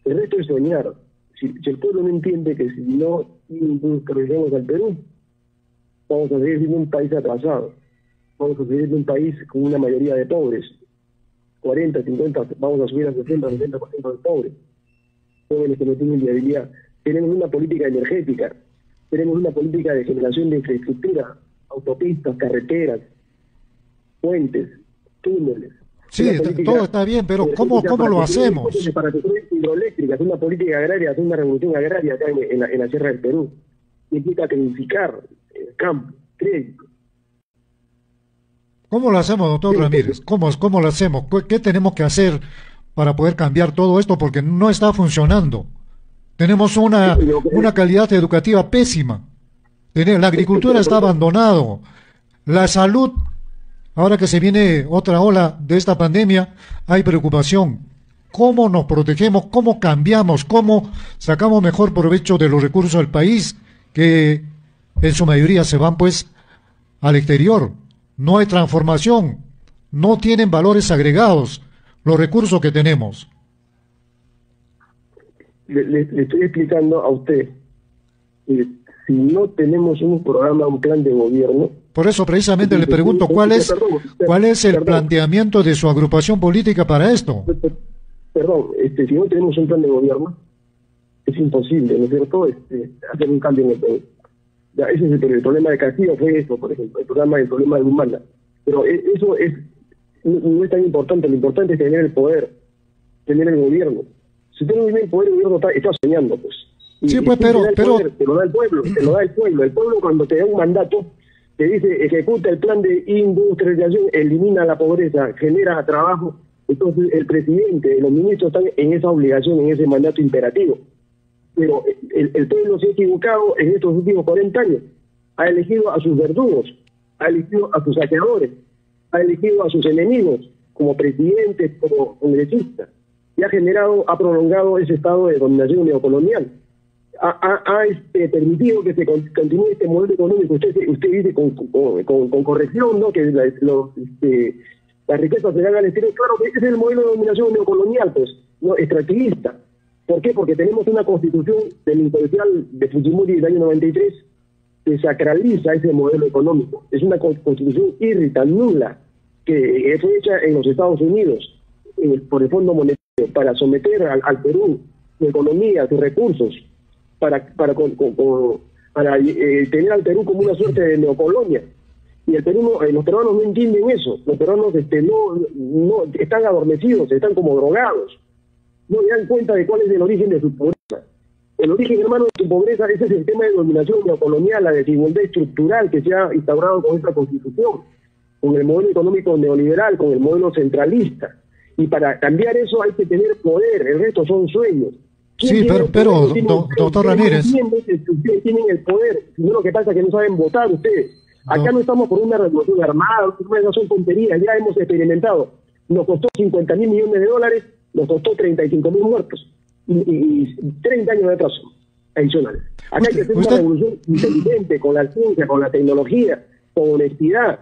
El resto es soñar. Si el pueblo no entiende que si no industrializamos al Perú, vamos a seguir siendo un país atrasado. Vamos a seguir siendo un país con una mayoría de pobres. 40, 50, vamos a subir a 60, 70% de pobres. Jóvenes que no tienen viabilidad. Tenemos una política energética. Tenemos una política de generación de infraestructura, autopistas, carreteras, puentes, túneles. Sí, todo está bien, pero ¿cómo lo hacemos? Para construir hidroeléctricas, una política agraria, hacer una revolución agraria acá en la Sierra del Perú. Implica credificar el campo, crédito. ¿Cómo lo hacemos, doctor Ramírez? ¿Cómo lo hacemos? ¿Qué tenemos que hacer para poder cambiar todo esto? Porque no está funcionando. Tenemos una calidad educativa pésima. La agricultura está abandonado. La salud Ahora que se viene otra ola de esta pandemia, hay preocupación. ¿Cómo nos protegemos? ¿Cómo cambiamos? ¿Cómo sacamos mejor provecho de los recursos del país que en su mayoría se van pues al exterior? No hay transformación, no tienen valores agregados los recursos que tenemos. Le estoy explicando a usted que si no tenemos un programa, un plan de gobierno. Por eso precisamente le pregunto cuál es el planteamiento de su agrupación política para esto. Perdón, si no tenemos un plan de gobierno, es imposible, ¿no es cierto?, hacer un cambio en el país. Ya, ese es el problema de Castillo, fue eso, por ejemplo, el problema de Humala. Pero eso no es tan importante, lo importante es tener el poder, tener el gobierno. Si usted no tiene el poder, el gobierno está soñando, pues. Sí, pues, pero... Te lo da el pueblo, te lo da el pueblo. El pueblo, cuando te da un mandato, te dice, ejecuta el plan de industrialización, elimina la pobreza, genera trabajo. Entonces, el presidente, los ministros están en esa obligación, en ese mandato imperativo. Pero el pueblo se ha equivocado en estos últimos 40 años. Ha elegido a sus verdugos, ha elegido a sus saqueadores, ha elegido a sus enemigos como presidentes, como congresistas. Y ha prolongado ese estado de dominación neocolonial. Ha permitido que se continúe este modelo económico. Usted dice con corrección, ¿no?, que las riquezas se dan al exterior. Claro que ese es el modelo de dominación neocolonial, pues, ¿no?, extractivista. ¿Por qué? Porque tenemos una constitución delincuencial de Fujimori del año 93 que sacraliza ese modelo económico. Es una constitución írrita, nula, que fue hecha en los Estados Unidos por el Fondo Monetario para someter al Perú su economía, sus recursos, para tener al Perú como una suerte de neocolonia. Y los peruanos no entienden eso. Los peruanos no están adormecidos, están como drogados. No se dan cuenta de cuál es el origen de su pobreza. El origen, hermano, de su pobreza, ese es el tema de dominación neocolonial, la desigualdad estructural que se ha instaurado con esta constitución, con el modelo económico neoliberal, con el modelo centralista. Y para cambiar eso hay que tener poder, el resto son sueños. Sí, pero doctor Ramírez... Ustedes tienen el poder, sino lo que pasa es que no saben votar ustedes. Acá no estamos por una revolución armada, no son tonterías, ya hemos experimentado. Nos costó 50.000 millones de dólares, nos costó 35.000 muertos y 30 años de atraso adicionales. Acá hay que hacer una revolución inteligente, con la ciencia, con la tecnología, con honestidad,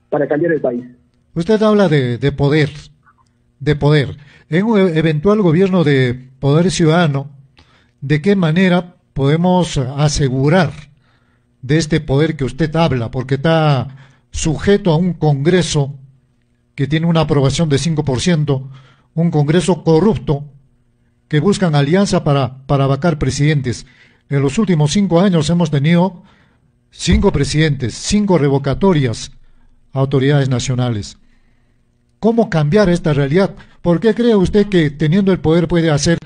para cambiar el país. Usted habla de poder. En un eventual gobierno de poder ciudadano, ¿de qué manera podemos asegurar de este poder que usted habla? Porque está sujeto a un Congreso que tiene una aprobación de 5%, un Congreso corrupto que buscan alianza para vacar presidentes. En los últimos 5 años hemos tenido 5 presidentes, 5 revocatorias a autoridades nacionales. ¿Cómo cambiar esta realidad? ¿Por qué cree usted que teniendo el poder puede hacer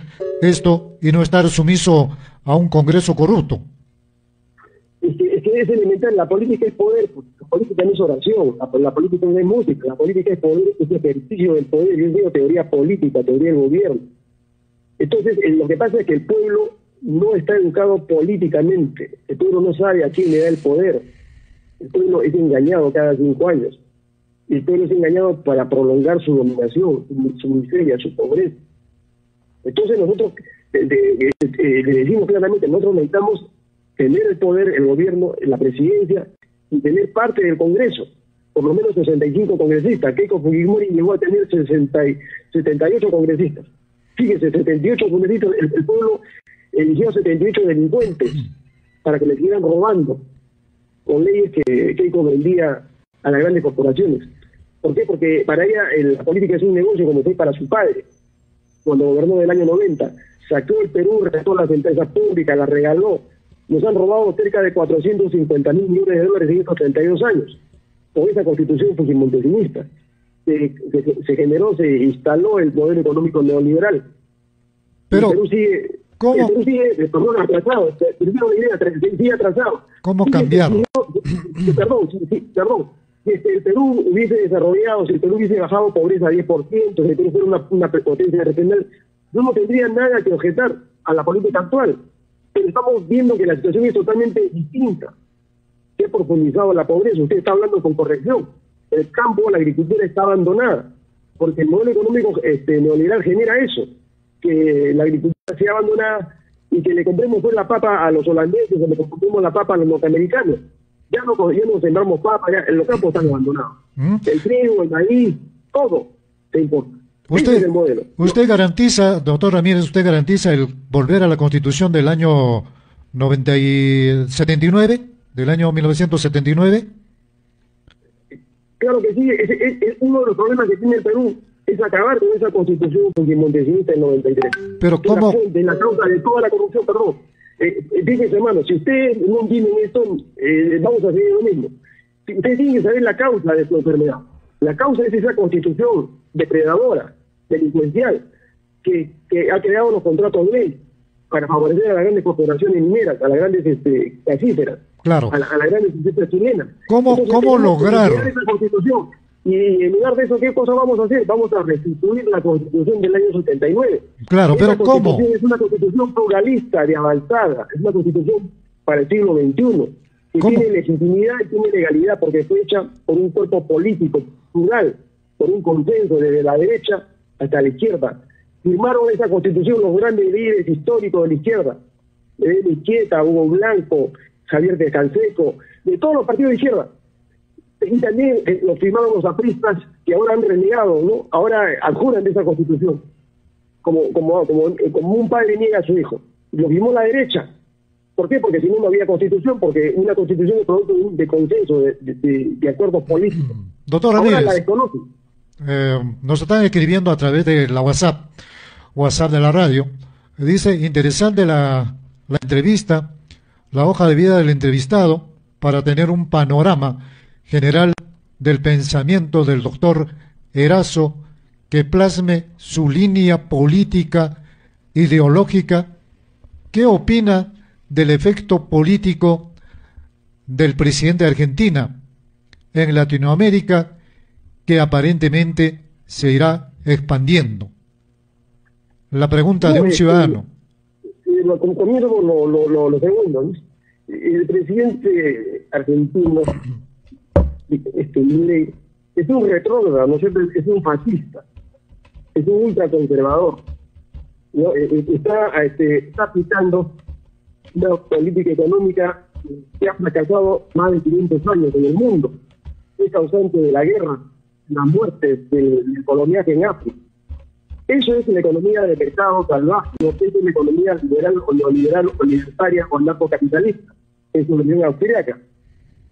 esto y no estar sumiso a un Congreso corrupto? Es que es elemental, la política es poder, la política no es oración, la política no es música, la política es poder, es ejercicio del poder. Yo digo teoría política, teoría del gobierno. Entonces, lo que pasa es que el pueblo no está educado políticamente, el pueblo no sabe a quién le da el poder, el pueblo es engañado cada 5 años. El pueblo es engañado para prolongar su dominación, su miseria, su pobreza. Entonces nosotros le decimos claramente, nosotros necesitamos tener el poder, el gobierno, la presidencia, y tener parte del Congreso, por lo menos 65 congresistas. Keiko Fujimori llegó a tener 78 congresistas. Fíjese, 78 congresistas, el pueblo eligió a 78 delincuentes para que le siguieran robando, con leyes que Keiko vendía a las grandes corporaciones. ¿Por qué? Porque para ella la política es un negocio, como fue para su padre, cuando gobernó del año 90. Saqueó el Perú, retó las empresas públicas, las regaló. Nos han robado cerca de 450.000 millones de dólares en estos 32 años. Con esa constitución fujimontesista se generó, se instaló el modelo económico neoliberal. Pero, el Perú sigue, ¿cómo? El Perú sigue, atrasado. Sigue atrasado. ¿Cómo cambiarlo? Perdón. Si el Perú hubiese desarrollado, si el Perú hubiese bajado pobreza a 10%, si el Perú fuera una potencia regional, no tendría nada que objetar a la política actual. Pero estamos viendo que la situación es totalmente distinta. Se ha profundizado la pobreza, usted está hablando con corrección. el campo, la agricultura está abandonada, porque el modelo económico neoliberal genera eso, que la agricultura sea abandonada y que le compremos pues la papa a los holandeses o le compremos la papa a los norteamericanos. Ya no sembramos papa, ya, los campos están abandonados. El trigo, el maíz, todo se importa. Ese es el modelo. Usted garantiza, doctor Ramírez, usted garantiza el volver a la Constitución del año 79, del año 1979. Claro que sí, es uno de los problemas que tiene el Perú, es acabar con esa constitución montesinista del 93. Pero ¿cómo? De la causa de toda la corrupción, perdón. Fíjense, hermano, si ustedes no entienden esto, vamos a seguir lo mismo. Ustedes tienen que saber la causa de su enfermedad. La causa es esa constitución depredadora, delincuencial, que ha creado los contratos de ley para favorecer a las grandes corporaciones mineras, a las grandes gasíferas, claro, a las grandes empresas chilenas. ¿Cómo lograr? Esa constitución. Y en lugar de eso, ¿qué cosa vamos a hacer? Vamos a restituir la Constitución del año 79. Claro, pero ¿cómo? Es una Constitución pluralista, de avanzada, es una Constitución para el siglo XXI, que tiene legitimidad y tiene legalidad, porque fue hecha por un cuerpo político plural, por un consenso desde la derecha hasta la izquierda. Firmaron esa Constitución los grandes líderes históricos de la izquierda, Izquieta, Hugo Blanco, Javier de Canseco, de todos los partidos de izquierda. Y también lo firmaron los apristas, que ahora han renegado, ¿no? Ahora adjuran de esa Constitución, como un padre niega a su hijo. Lo firmó la derecha. ¿Por qué? Porque si no había Constitución, porque una Constitución es producto de consenso, de acuerdos políticos. Doctor Ramírez, ahora la desconocen. Nos están escribiendo a través de la WhatsApp de la radio. Dice, interesante la entrevista, la hoja de vida del entrevistado, para tener un panorama general del pensamiento del doctor Erazo, que plasme su línea política, ideológica. ¿Qué opina del efecto político del presidente de Argentina en Latinoamérica, que aparentemente se irá expandiendo? La pregunta de un ciudadano. Comienzo por lo segundo, ¿no? El presidente argentino es un retrógrado, ¿no es cierto? Es un fascista, es un ultraconservador, ¿no? Está aplicando una política económica que ha fracasado más de 500 años en el mundo. Es causante de la guerra, la muerte del coloniaje en África. Eso es la economía de mercado salvaje, no es la economía liberal o neoliberal o libertaria o anarcocapitalista, en su versión austríaca.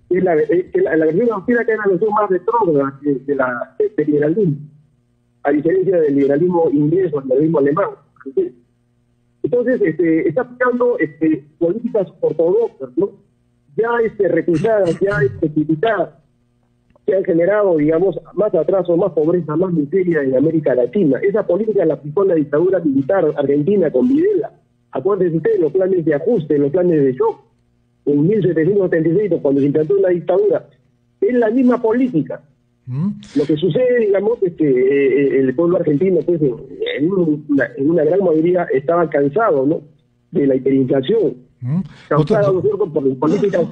La versión austríaca es la versión más retrógrada del liberalismo, a diferencia del liberalismo inglés o el liberalismo alemán. Entonces, está aplicando políticas ortodoxas, ¿no? Ya recusadas, ya criticadas, que han generado, digamos, más atraso, más pobreza, más miseria en América Latina. Esa política la aplicó la dictadura militar argentina con Videla. Acuérdense ustedes los planes de ajuste, los planes de shock, en 1776, cuando se implantó la dictadura. Es la misma política. Lo que sucede, digamos, es que el pueblo argentino, pues, en una gran mayoría, estaba cansado, ¿no?, de la hiperinflación, causada, ¿no es cierto?, por las políticas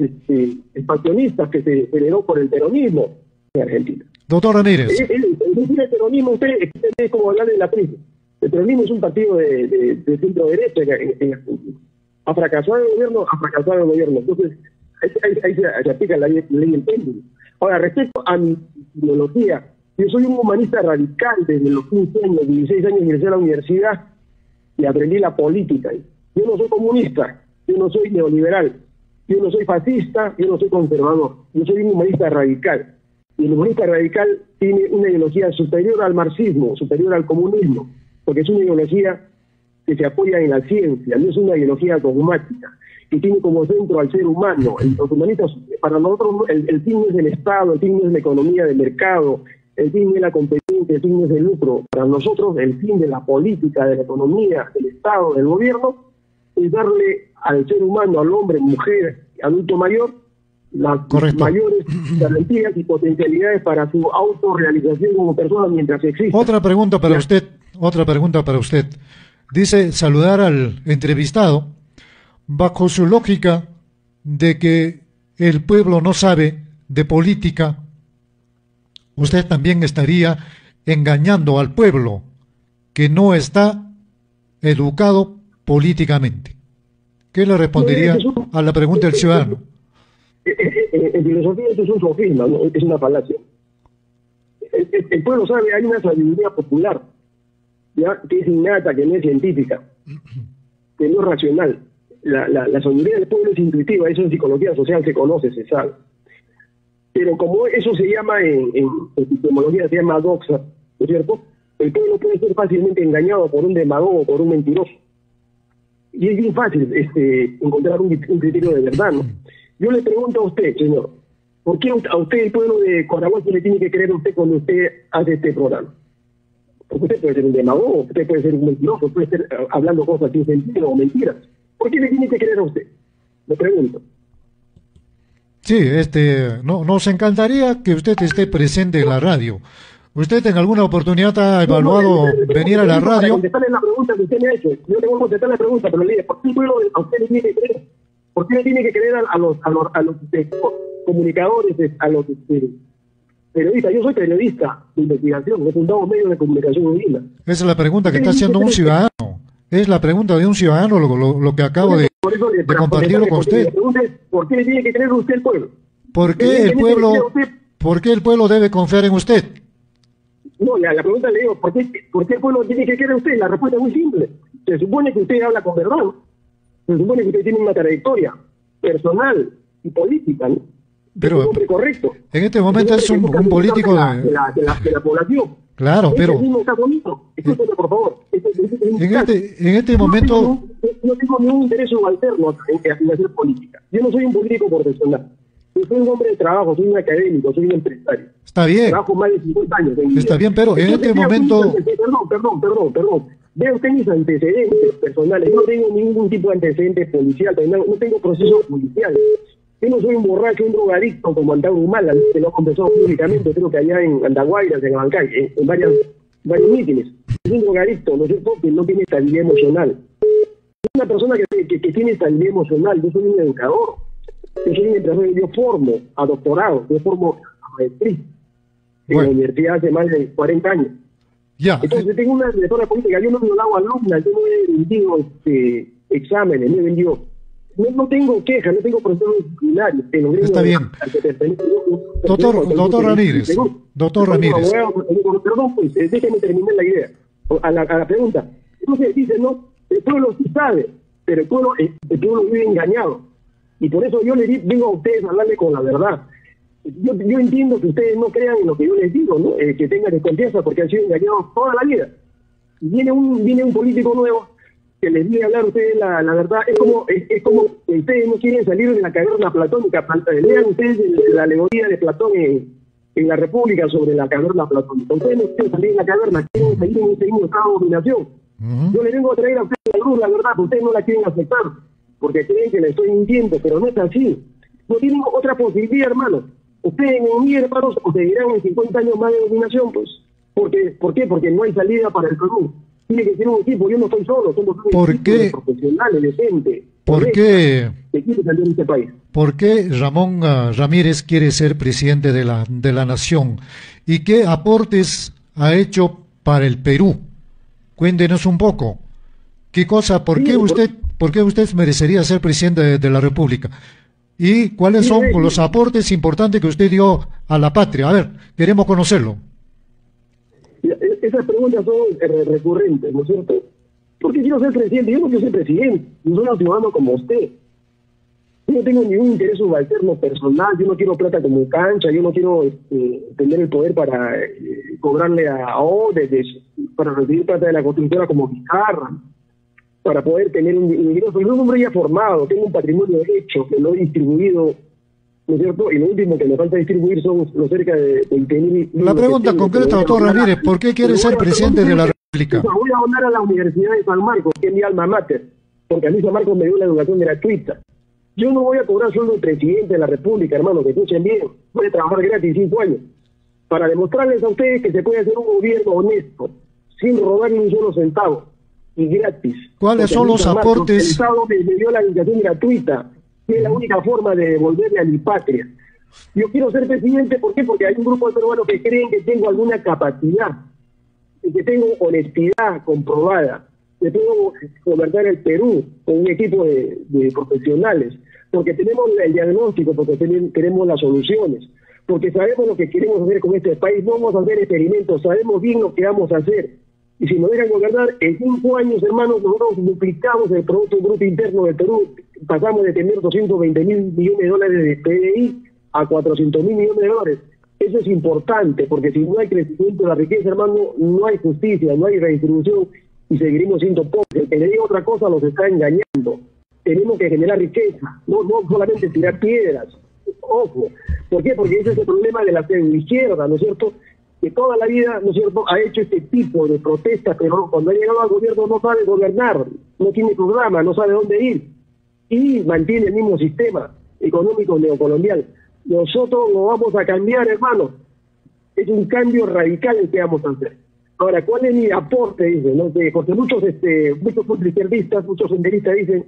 expansionistas que se generó por el peronismo en Argentina. Doctor Ramírez. El peronismo, usted es como hablar de la PRI. El peronismo es un partido de centro-derecha en Argentina. Ha fracasado el gobierno, entonces ahí se aplica la ley del péndulo. Ahora, respecto a mi ideología, yo soy un humanista radical desde los 15 años, 16 años ingresé a la universidad y aprendí la política. Yo no soy comunista, yo no soy neoliberal, yo no soy fascista, yo no soy conservador, yo soy un humanista radical. Y el humanista radical tiene una ideología superior al marxismo, superior al comunismo, porque es una ideología que se apoya en la ciencia, no es una ideología dogmática, que tiene como centro al ser humano. Los humanistas, para nosotros, el fin no es el Estado, el fin no es la economía de mercado, el fin no es la competencia, el fin no es el lucro. Para nosotros, el fin de la política, de la economía, del Estado, del gobierno, es darle al ser humano, al hombre, mujer, adulto mayor, las mayores garantías y potencialidades para su autorrealización como persona mientras exista. Otra pregunta para usted. Dice saludar al entrevistado bajo su lógica de que el pueblo no sabe de política. usted también estaría engañando al pueblo que no está educado políticamente. ¿Qué le respondería a la pregunta del ciudadano? En filosofía eso es un sofisma, ¿no? Es una falacia. El pueblo sabe, hay una sabiduría popular, ¿ya? Que es innata, que no es científica, que no es racional. La sabiduría del pueblo es intuitiva, eso en psicología social se conoce, se sabe. Pero como eso se llama en epistemología, se llama doxa, ¿no es cierto? El pueblo puede ser fácilmente engañado por un demagogo, por un mentiroso. Y es bien fácil encontrar un criterio de verdad, ¿no? Yo le pregunto a usted, señor, ¿por qué a usted el pueblo de Cotahuasi le tiene que creer a usted cuando usted hace este programa? Porque usted puede ser un demagogo, usted puede ser un mentiroso, puede estar hablando cosas sin sentido o mentiras. ¿Por qué le tiene que creer a usted? Le pregunto. Sí, nos encantaría que usted esté presente en la radio. ¿Usted en alguna oportunidad ha evaluado venir a la radio? Para contestarle la pregunta que usted me ha hecho. Yo tengo que contestar la pregunta, pero le dije, ¿por qué el pueblo a usted le tiene que creer? ¿Por qué le tiene que creer a los comunicadores, a los periodistas? Yo soy periodista de investigación, he fundado medios de comunicación indígena. Esa es la pregunta que está haciendo un ciudadano. Es la pregunta de un ciudadano lo que acabo de compartirlo con usted. ¿Por qué le tiene que creer usted el pueblo? ¿Por qué el pueblo debe confiar en usted? No, la pregunta le digo, ¿por qué el pueblo tiene que creer a usted? La respuesta es muy simple. Se supone que usted habla con verdad, ¿no? Se supone que usted tiene una trayectoria personal y política, ¿no? Pero es un hombre correcto. En este momento es un político de la población. Claro, pero mismo está bonito. Escúchame, por favor. En este momento no tengo ningún interés subalterno en hacer política. Yo no soy un político profesional. Yo soy un hombre de trabajo, soy un académico, soy un empresario. Está bien. Trabajo más de 50 años. Está bien, pero en este momento... Perdón. Vea usted mis antecedentes personales. Yo no tengo ningún tipo de antecedentes policiales, no tengo procesos policiales. Yo no soy un borracho, un drogadicto como Antauro Humala, que lo ha confesado públicamente, creo que allá en Andahuaylas, en Abancay, en varios mítines. Es un drogadicto, ¿no es cierto?, que no tiene estabilidad emocional. Es una persona que tiene estabilidad emocional. Yo soy un educador. Yo soy un empresario, yo formo a doctorado, yo formo a maestría en la universidad hace más de 40 años. Ya. Entonces tengo una directora política, yo no me lo hago alumna, yo no he vendido exámenes, no he vendido, no tengo quejas, no tengo procesos disciplinarios. Está bien. Doctor Ramírez. Perdón, pues, déjeme terminar la idea, a la pregunta. Entonces dice, no, el pueblo sí sabe, pero el pueblo vive engañado. Y por eso yo les vengo a ustedes a hablarle con la verdad. Yo entiendo que ustedes no crean en lo que yo les digo, ¿no? Que tengan desconfianza porque han sido engañados toda la vida. Y viene un político nuevo que les viene a hablar a ustedes la verdad. Es como que ustedes no quieren salir de la caverna platónica. Lean ustedes la alegoría de Platón en la República sobre la caverna platónica. Ustedes no quieren salir de la caverna, quieren salir en ese mismo estado de dominación. Yo les vengo a traer a ustedes la luz, la verdad, pero ustedes no la quieren aceptar porque creen que les estoy mintiendo, pero no es así. No tienen otra posibilidad, hermano. Ustedes en mi hermanos o seguirán en 50 años más de dominación, pues. ¿Por qué? Porque no hay salida para el Perú. Tiene que ser un equipo, yo no estoy solo, somos un equipo de profesionales, de gente. ¿Por qué? Que quiere salir de este país. ¿Por qué Ramón Ramírez quiere ser presidente de la nación? ¿Y qué aportes ha hecho para el Perú? Cuéntenos un poco. ¿Por qué usted merecería ser presidente de la República? ¿Y cuáles son los aportes importantes que usted dio a la patria? A ver, queremos conocerlo. Esas preguntas son recurrentes, ¿no es cierto? ¿Por qué quiero ser presidente? Yo no quiero ser presidente, yo soy un ciudadano como usted. Yo no tengo ningún interés subalterno personal, yo no quiero plata como cancha, yo no quiero tener el poder para cobrarle a Odes, para recibir plata de la constructora como Vizcarra, para poder tener un ingreso. Soy un hombre ya formado, tengo un patrimonio hecho que lo he distribuido, ¿no es cierto? Y lo último que me falta distribuir son los cerca de 20.000. La pregunta concreta, doctor Ramírez, ¿por qué quiere ser presidente de la República? Voy a donar a la Universidad de San Marcos, que es mi alma mater, porque a mí San Marcos me dio la educación gratuita. Yo no voy a cobrar sueldo de presidente de la República, hermano, que escuchen bien. Voy a trabajar gratis 5 años para demostrarles a ustedes que se puede hacer un gobierno honesto, sin robar ni un solo centavo. Y gratis. ¿Cuáles son los aportes? El Estado me dio la educación gratuita, que es la única forma de devolverle a mi patria. Yo quiero ser presidente, ¿por qué? Porque hay un grupo de peruanos que creen que tengo alguna capacidad, que tengo honestidad comprobada, que puedo gobernar el Perú con un equipo de profesionales, porque tenemos el diagnóstico, porque tenemos las soluciones, porque sabemos lo que queremos hacer con este país, no vamos a hacer experimentos, sabemos bien lo que vamos a hacer. Y si nos dejan gobernar, en 5 años, hermanos, nosotros duplicamos el Producto Bruto Interno del Perú, pasamos de tener 220.000 millones de dólares de PDI a 400.000 millones de dólares. Eso es importante, porque si no hay crecimiento de la riqueza, hermano, no hay justicia, no hay redistribución y seguiremos siendo pobres. El que le diga otra cosa los está engañando. Tenemos que generar riqueza, no solamente tirar piedras. Ojo, ¿por qué? Porque ese es el problema de la izquierda, ¿no es cierto?, que toda la vida, ¿no es cierto?, ha hecho este tipo de protestas, pero cuando ha llegado al gobierno no sabe gobernar, no tiene programa, no sabe dónde ir, y mantiene el mismo sistema económico neocolonial. Nosotros lo vamos a cambiar, hermano. Es un cambio radical el que vamos a hacer. Ahora, ¿cuál es mi aporte? Dice, ¿no? Porque muchos izquierdistas, muchos senderistas dicen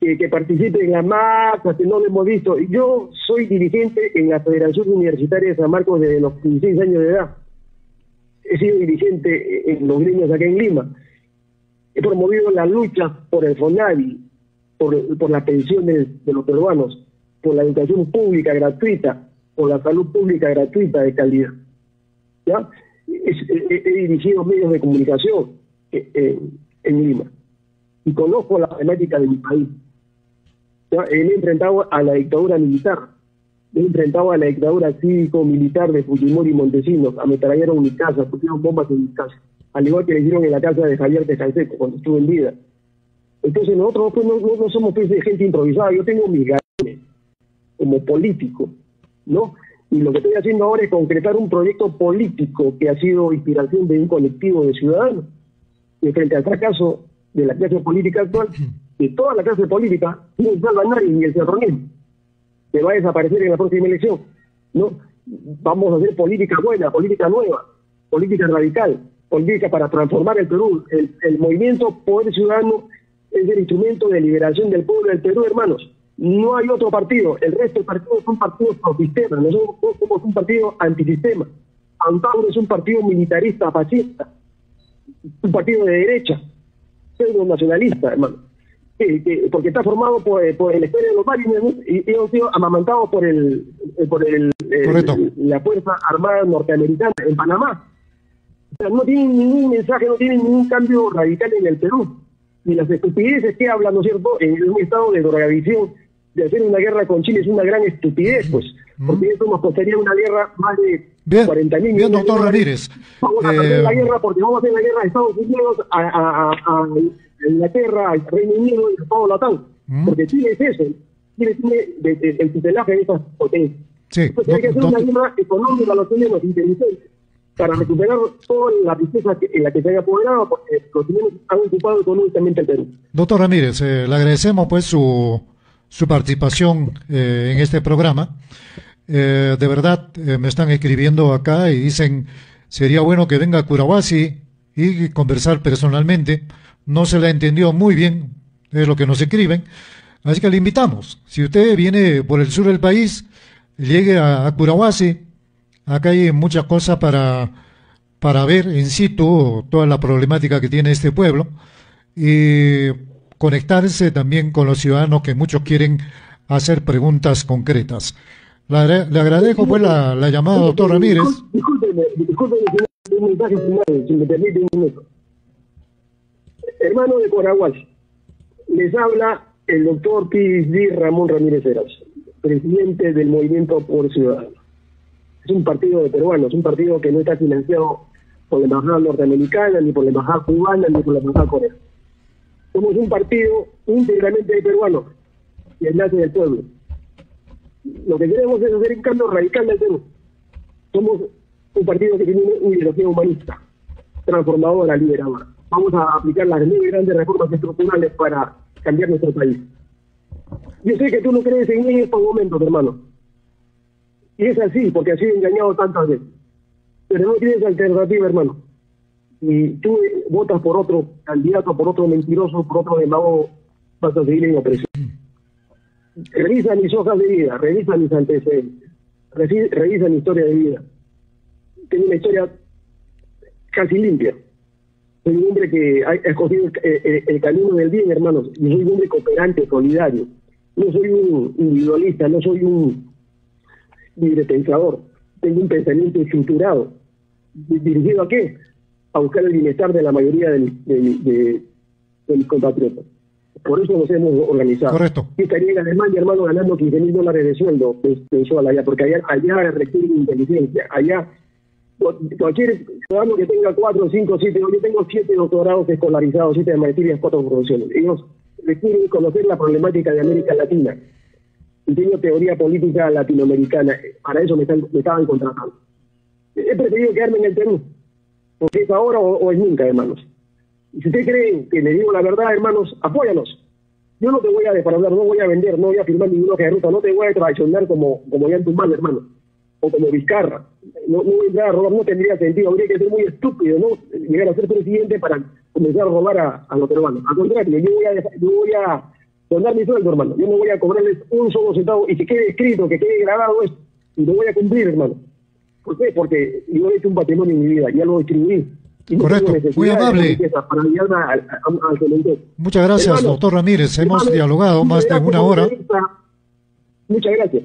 que participen en la marcha, que no lo hemos visto. Yo soy dirigente en la Federación Universitaria de San Marcos desde los 16 años de edad. He sido dirigente en los gremios acá en Lima. He promovido la lucha por el FONAVI, por las pensiones de los peruanos, por la educación pública gratuita, por la salud pública gratuita de calidad. ¿Ya? He dirigido medios de comunicación en Lima y conozco la temática de mi país. ¿Ya? Me he enfrentado a la dictadura militar, me he enfrentado a la dictadura cívico-militar de Fujimori y Montesinos, ametrallaron mi casa, pusieron bombas en mi casa, al igual que le hicieron en la casa de Javier Tejanseco cuando estuvo en vida. Entonces nosotros pues, no somos pues, de gente improvisada. Yo tengo mis ganas como político, ¿no? Y lo que estoy haciendo ahora es concretar un proyecto político que ha sido inspiración de un colectivo de ciudadanos. Y frente al fracaso de la clase política actual, de toda la clase política, no salva a nadie, ni el cerronismo, que va a desaparecer en la próxima elección, ¿no? Vamos a hacer política buena, política nueva, política radical, política para transformar el Perú. El movimiento Poder Ciudadano es el instrumento de liberación del pueblo del Perú, hermanos. No hay otro partido. El resto de partidos son partidos pro-sistema. Nosotros somos un partido antisistema. Antauro es un partido militarista, fascista, un partido de derecha, pseudo nacionalista, hermano. Porque está formado por el Estado de los Marines, ¿no? Y hemos sido amamantados por la Fuerza Armada Norteamericana en Panamá. O sea, no tienen ningún mensaje, no tienen ningún cambio radical en el Perú. Ni las estupideces que hablan, ¿no es cierto?, en un estado de drogadicción, de hacer una guerra con Chile es una gran estupidez, pues, porque eso nos costaría una guerra más de 40.000 millones. Bien, doctor Ramírez. Vamos a perder la guerra porque vamos a hacer la guerra a Estados Unidos, a Inglaterra, al Reino Unido y a todo la OTAN. Porque Chile es eso. Chile tiene el tutelaje de esas potencias. Sí, entonces hay que hacer una guerra económica a los chilenos inteligentes para recuperar toda la riqueza en la que se haya apoderado, porque los chilenos han ocupado económicamente el Perú. Doctor Ramírez, le agradecemos pues su participación en este programa. De verdad, me están escribiendo acá y dicen, sería bueno que venga a Curahuasi y conversar personalmente. No se la entendió muy bien, es lo que nos escriben. Así que le invitamos. Si usted viene por el sur del país, llegue a Curahuasi. Acá hay muchas cosas para ver in situ toda la problemática que tiene este pueblo y conectarse también con los ciudadanos que muchos quieren hacer preguntas concretas. Le agradezco pues la llamada, doctor Ramírez. Discúlpeme, un mensaje final, si me permite un minuto. Hermano de Curahuasi, les habla el doctor PhD Ramón Ramírez Erazo, presidente del Movimiento Poder Ciudadano. Es un partido de peruanos, un partido que no está financiado por la embajada norteamericana, ni por la embajada cubana, ni por la embajada coreana. Somos un partido íntegramente de peruanos, que nace del pueblo. Lo que queremos es hacer un cambio radical del Perú. Somos un partido que tiene una ideología humanista, transformadora, liberadora. Vamos a aplicar las 9 grandes reformas estructurales para cambiar nuestro país. Yo sé que tú no crees en mí en estos momentos, hermano. Y es así, porque has sido engañado tantas veces. Pero no tienes alternativa, hermano. Y tú votas por otro candidato, por otro mentiroso, por otro demagogo, vas a seguir en opresión. Revisa mis hojas de vida, revisa mis antecedentes. Revisa mi historia de vida. Tengo una historia casi limpia. Soy un hombre que ha escogido el camino del bien, hermanos. Yo soy un hombre cooperante, solidario. No soy un individualista, no soy un libre pensador. Tengo un pensamiento estructurado. ¿Dirigido a qué? A buscar el bienestar de la mayoría de mis compatriotas. Por eso nos hemos organizado. Correcto. Yo estaría en Alemania, hermano, ganando $15,000 de sueldo mensual allá, porque allá requiere inteligencia. Allá, cualquier ciudadano que tenga 4, 5, 7, yo tengo 7 doctorados escolarizados, 7 de maestrías, 4 profesiones. Ellos requieren conocer la problemática de América Latina. Y tengo teoría política latinoamericana. Para eso me estaban contratando. He preferido quedarme en el Perú, porque es ahora o es nunca, hermanos. Y si ustedes creen que le digo la verdad, hermanos, apóyanos. Yo no te voy a defraudar, no voy a vender, no voy a firmar ninguna hoja de ruta, no te voy a traicionar como ya en tu mano, hermano, o como Vizcarra. No voy a entrar a robar, no tendría sentido, habría que ser muy estúpido, ¿no? Llegar a ser presidente para comenzar a robar a los peruanos. Al contrario, yo voy a donar mi sueldo, hermano. Yo no voy a cobrarles un solo centavo y que quede escrito, que quede grabado esto. Y lo voy a cumplir, hermano. ¿Por qué? Porque yo he hecho un patrimonio en mi vida, ya lo distribuí. Correcto, muy amable. Muchas gracias, doctor Ramírez. Hemos dialogado más de una hora. Muchas gracias.